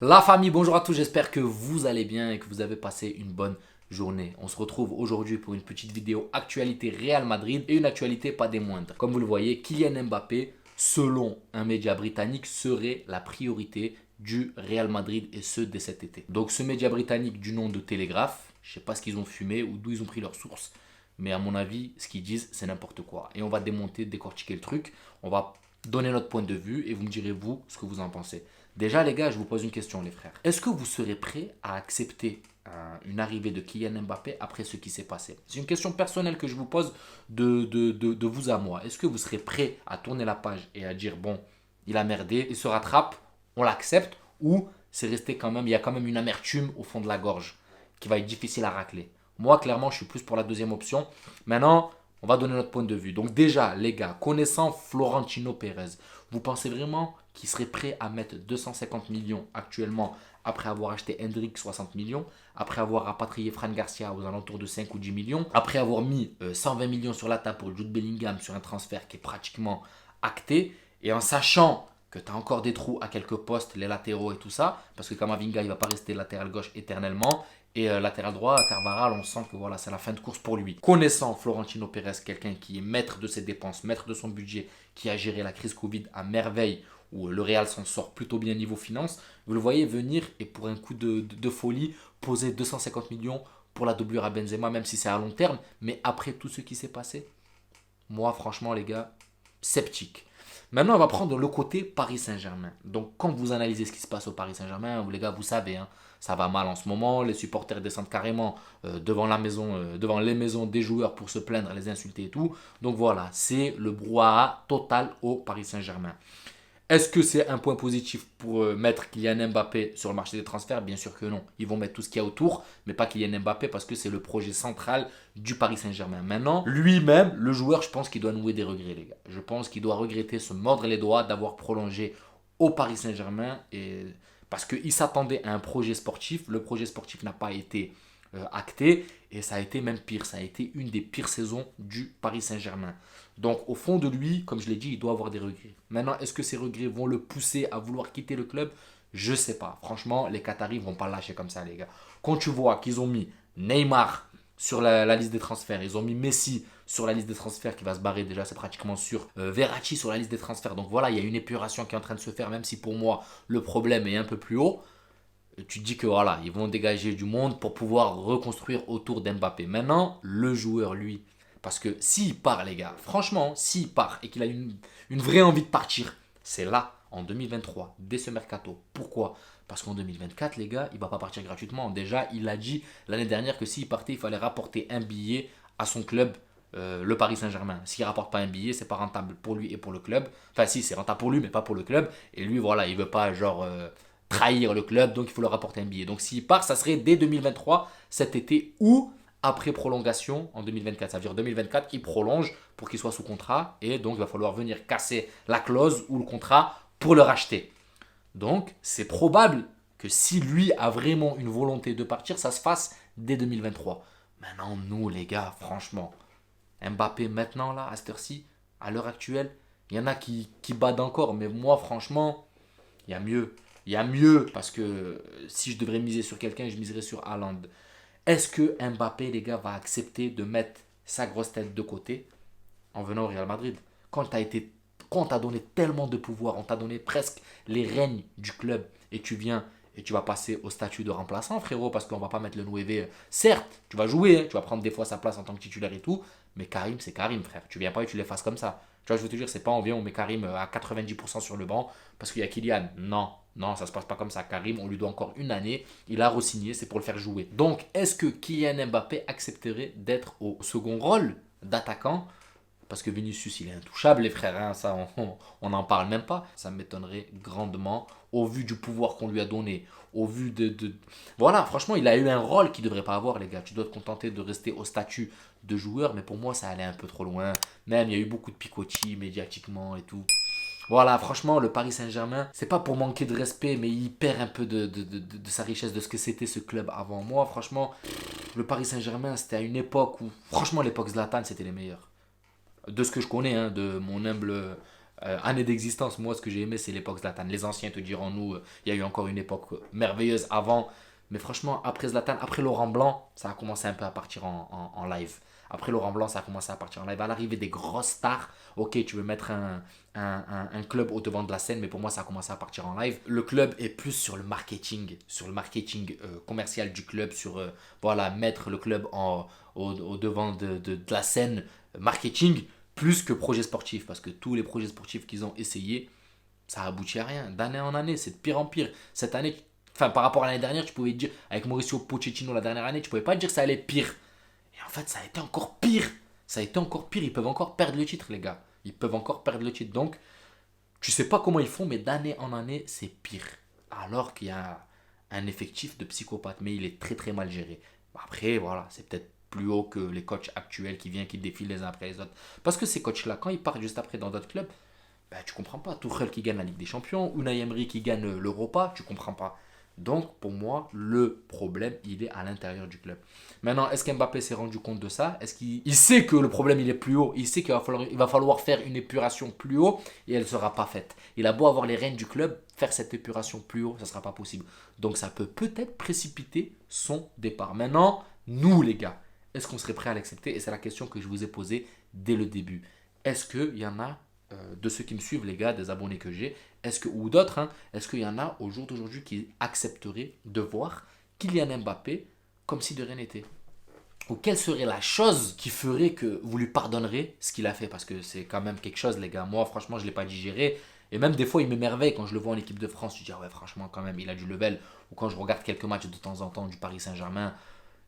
La famille, bonjour à tous, j'espère que vous allez bien et que vous avez passé une bonne journée. On se retrouve aujourd'hui pour une petite vidéo actualité Real Madrid et une actualité pas des moindres. Comme vous le voyez, Kylian Mbappé, selon un média britannique, serait la priorité du Real Madrid et ce dès cet été. Donc ce média britannique du nom de Télégraphe, je ne sais pas ce qu'ils ont fumé ou d'où ils ont pris leurs sources, mais à mon avis, ce qu'ils disent, c'est n'importe quoi. Et on va démonter, décortiquer le truc, on va donner notre point de vue et vous me direz vous ce que vous en pensez. Déjà, les gars, je vous pose une question, les frères. Est-ce que vous serez prêts à accepter une arrivée de Kylian Mbappé après ce qui s'est passé? C'est une question personnelle que je vous pose de vous à moi. Est-ce que vous serez prêts à tourner la page et à dire, bon, il a merdé, il se rattrape, on l'accepte, ou c'est resté quand même, il y a quand même une amertume au fond de la gorge qui va être difficile à racler? Moi, clairement, je suis plus pour la deuxième option. Maintenant, on va donner notre point de vue. Donc déjà, les gars, connaissant Florentino Pérez, vous pensez vraiment qu'il serait prêt à mettre 250 millions actuellement après avoir acheté Hendrick 60 millions, après avoir rapatrié Fran Garcia aux alentours de 5 ou 10 millions, après avoir mis 120 millions sur la table pour Jude Bellingham sur un transfert qui est pratiquement acté, et en sachant que tu as encore des trous à quelques postes, les latéraux et tout ça, parce que Kamavinga, il ne va pas rester latéral gauche éternellement. Et latéral droit, Carvajal, on sent que voilà, c'est la fin de course pour lui. Connaissant Florentino Pérez, quelqu'un qui est maître de ses dépenses, maître de son budget, qui a géré la crise Covid à merveille, où le Real s'en sort plutôt bien niveau finance, vous le voyez venir et pour un coup de folie, poser 250 millions pour la doublure à Benzema, même si c'est à long terme. Mais après tout ce qui s'est passé, moi, franchement, les gars, sceptique. Maintenant, on va prendre le côté Paris Saint-Germain. Donc, quand vous analysez ce qui se passe au Paris Saint-Germain, vous les gars, vous savez, hein, ça va mal en ce moment. Les supporters descendent carrément devant la maison, devant les maisons des joueurs pour se plaindre, les insulter et tout. Donc voilà, c'est le brouhaha total au Paris Saint-Germain. Est-ce que c'est un point positif pour mettre Kylian Mbappé sur le marché des transferts? Bien sûr que non. Ils vont mettre tout ce qu'il y a autour, mais pas Kylian Mbappé parce que c'est le projet central du Paris Saint-Germain. Maintenant, lui-même, le joueur, je pense qu'il doit nouer des regrets, les gars. Je pense qu'il doit regretter, se mordre les doigts d'avoir prolongé au Paris Saint-Germain parce qu'il s'attendait à un projet sportif. Le projet sportif n'a pas été acté et ça a été même pire. Ça a été une des pires saisons du Paris Saint-Germain. Donc au fond de lui, comme je l'ai dit, il doit avoir des regrets. Maintenant, est-ce que ces regrets vont le pousser à vouloir quitter le club? Je ne sais pas. Franchement, les Qataris ne vont pas le lâcher comme ça, les gars. Quand tu vois qu'ils ont mis Neymar sur la liste des transferts, ils ont mis Messi sur la liste des transferts qui va se barrer déjà, c'est pratiquement sûr. Verratti sur la liste des transferts. Donc voilà, il y a une épuration qui est en train de se faire, même si pour moi le problème est un peu plus haut. Tu te dis que voilà, ils vont dégager du monde pour pouvoir reconstruire autour d'Mbappé. Maintenant, le joueur, lui, parce que s'il part, les gars, franchement, s'il part et qu'il a une vraie envie de partir, c'est là, en 2023, dès ce mercato. Pourquoi? Parce qu'en 2024, les gars, il ne va pas partir gratuitement. Déjà, il a dit l'année dernière que s'il partait, il fallait rapporter un billet à son club, le Paris Saint-Germain. S'il ne rapporte pas un billet, c'est pas rentable pour lui et pour le club. Enfin, si, c'est rentable pour lui, mais pas pour le club. Et lui, voilà, il veut pas, genre, trahir le club, donc il faut leur rapporter un billet. Donc s'il part, ça serait dès 2023, cet été, ou après prolongation en 2024. Ça veut dire 2024, il prolonge pour qu'il soit sous contrat, et donc il va falloir venir casser la clause ou le contrat pour le racheter. Donc c'est probable que si lui a vraiment une volonté de partir, ça se fasse dès 2023. Maintenant, nous les gars, franchement, Mbappé maintenant, là, à cette heure-ci, à l'heure actuelle, il y en a qui badent encore, mais moi, franchement, il y a mieux. Il y a mieux parce que si je devrais miser sur quelqu'un, je miserais sur Haaland. Est-ce que Mbappé, les gars, va accepter de mettre sa grosse tête de côté en venant au Real Madrid? Quand quand on t'a donné tellement de pouvoir, on t'a donné presque les règnes du club et tu viens et tu vas passer au statut de remplaçant, frérot, parce qu'on va pas mettre le 9. Certes, tu vas jouer, hein, tu vas prendre des fois sa place en tant que titulaire et tout, mais Karim, c'est Karim, frère. Tu viens pas et tu l'effaces comme ça. Tu vois, je veux te dire, c'est pas on vient, on met Karim à 90% sur le banc parce qu'il y a Kylian. Non, non, ça se passe pas comme ça. Karim, on lui doit encore une année. Il a re-signé, c'est pour le faire jouer. Donc, est-ce que Kylian Mbappé accepterait d'être au second rôle d'attaquant? Parce que Vinicius, il est intouchable, les frères, hein, ça, on n'en parle même pas. Ça m'étonnerait grandement, au vu du pouvoir qu'on lui a donné, au vu Voilà, franchement, il a eu un rôle qu'il ne devrait pas avoir, les gars. Tu dois te contenter de rester au statut de joueur, mais pour moi, ça allait un peu trop loin. Même, il y a eu beaucoup de picotis médiatiquement et tout. Voilà, franchement, le Paris Saint-Germain, c'est pas pour manquer de respect, mais il perd un peu de sa richesse, de ce que c'était ce club avant. Moi, franchement, le Paris Saint-Germain, c'était à une époque où, franchement, l'époque Zlatan, c'était les meilleurs de ce que je connais, hein, de mon humble Année d'existence, moi ce que j'ai aimé c'est l'époque Zlatan. Les anciens te diront nous, il y a eu encore une époque merveilleuse avant. Mais franchement, après Zlatan, après Laurent Blanc, ça a commencé un peu à partir en live. Après Laurent Blanc, ça a commencé à partir en live. À l'arrivée des grosses stars, ok, tu veux mettre un club au devant de la scène, mais pour moi, ça a commencé à partir en live. Le club est plus sur le marketing commercial du club, sur voilà, mettre le club au devant de la scène marketing, plus que projet sportif. Parce que tous les projets sportifs qu'ils ont essayé, ça aboutit à rien. D'année en année, c'est de pire en pire. Cette année, enfin par rapport à l'année dernière, tu pouvais dire, avec Mauricio Pochettino la dernière année, tu pouvais pas dire que ça allait pire. Et en fait, ça a été encore pire. Ça a été encore pire. Ils peuvent encore perdre le titre, les gars. Ils peuvent encore perdre le titre. Donc, tu sais pas comment ils font, mais d'année en année, c'est pire. Alors qu'il y a un effectif de psychopathes, mais il est très très mal géré. Après, voilà, c'est peut-être plus haut que les coachs actuels qui viennent, qui défilent les uns après les autres. Parce que ces coachs-là, quand ils partent juste après dans d'autres clubs, ben, tu comprends pas. Tuchel qui gagne la Ligue des Champions, Unai Emery qui gagne l'Europa, tu comprends pas. Donc, pour moi, le problème, il est à l'intérieur du club. Maintenant, est-ce qu'Mbappé s'est rendu compte de ça? Est-ce qu'il sait que le problème, il est plus haut? Il sait qu'il va falloir faire une épuration plus haut et elle ne sera pas faite. Il a beau avoir les rênes du club, faire cette épuration plus haut, ça ne sera pas possible. Donc, ça peut peut-être précipiter son départ. Maintenant, nous, les gars, est-ce qu'on serait prêt à l'accepter? Et c'est la question que je vous ai posée dès le début. Est-ce qu'il y en a de ceux qui me suivent, les gars, des abonnés que j'ai, ou d'autres, hein, est-ce qu'il y en a au jour d'aujourd'hui qui accepteraient de voir Kylian Mbappé comme si de rien n'était? Ou quelle serait la chose qui ferait que vous lui pardonnerez ce qu'il a fait? Parce que c'est quand même quelque chose, les gars. Moi, franchement, je ne l'ai pas digéré. Et même des fois, il m'émerveille quand je le vois en équipe de France. Je dis, ah ouais, franchement, quand même, il a du level. Ou quand je regarde quelques matchs de temps en temps du Paris Saint-Germain,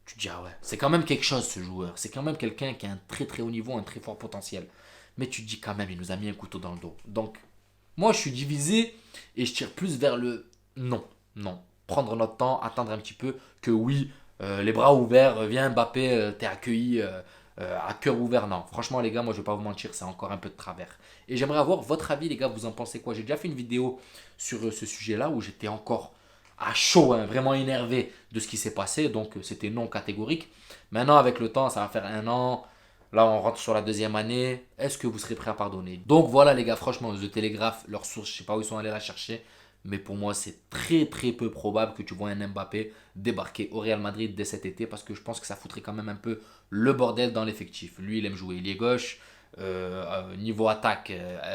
tu te dis, ah ouais, c'est quand même quelque chose ce joueur. C'est quand même quelqu'un qui a un très très haut niveau, un très fort potentiel. Mais tu te dis quand même, il nous a mis un couteau dans le dos. Donc, moi, je suis divisé et je tire plus vers le non. Non. Prendre notre temps, attendre un petit peu, que oui, les bras ouverts, viens Mbappé, t'es accueilli à cœur ouvert. Non, franchement, les gars, moi, je vais pas vous mentir, c'est encore un peu de travers. Et j'aimerais avoir votre avis, les gars, vous en pensez quoi? J'ai déjà fait une vidéo sur ce sujet-là où j'étais encore à chaud, hein, vraiment énervé de ce qui s'est passé. Donc, c'était non catégorique. Maintenant, avec le temps, ça va faire un an. Là, on rentre sur la deuxième année. Est-ce que vous serez prêt à pardonner? Donc voilà, les gars, franchement, The Telegraph, leurs sources, je ne sais pas où ils sont allés la chercher. Mais pour moi, c'est très très peu probable que tu vois un Mbappé débarquer au Real Madrid dès cet été. Parce que je pense que ça foutrait quand même un peu le bordel dans l'effectif. Lui, il aime jouer ailier gauche. Niveau attaque,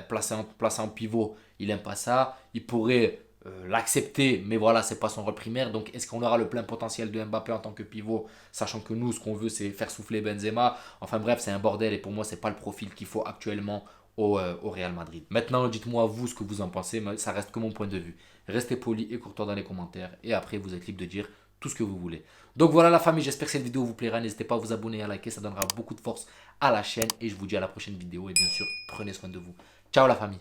placé en pivot, il n'aime pas ça. Il pourrait l'accepter, mais voilà, c'est pas son rôle primaire. Donc, est-ce qu'on aura le plein potentiel de Mbappé en tant que pivot, sachant que nous, ce qu'on veut, c'est faire souffler Benzema. Enfin bref, c'est un bordel et pour moi, c'est pas le profil qu'il faut actuellement au Real Madrid. Maintenant, dites-moi vous ce que vous en pensez, mais ça reste que mon point de vue. Restez poli et courtois dans les commentaires et après, vous êtes libre de dire tout ce que vous voulez. Donc voilà la famille, j'espère que cette vidéo vous plaira. N'hésitez pas à vous abonner et à liker, ça donnera beaucoup de force à la chaîne et je vous dis à la prochaine vidéo et bien sûr, prenez soin de vous. Ciao la famille.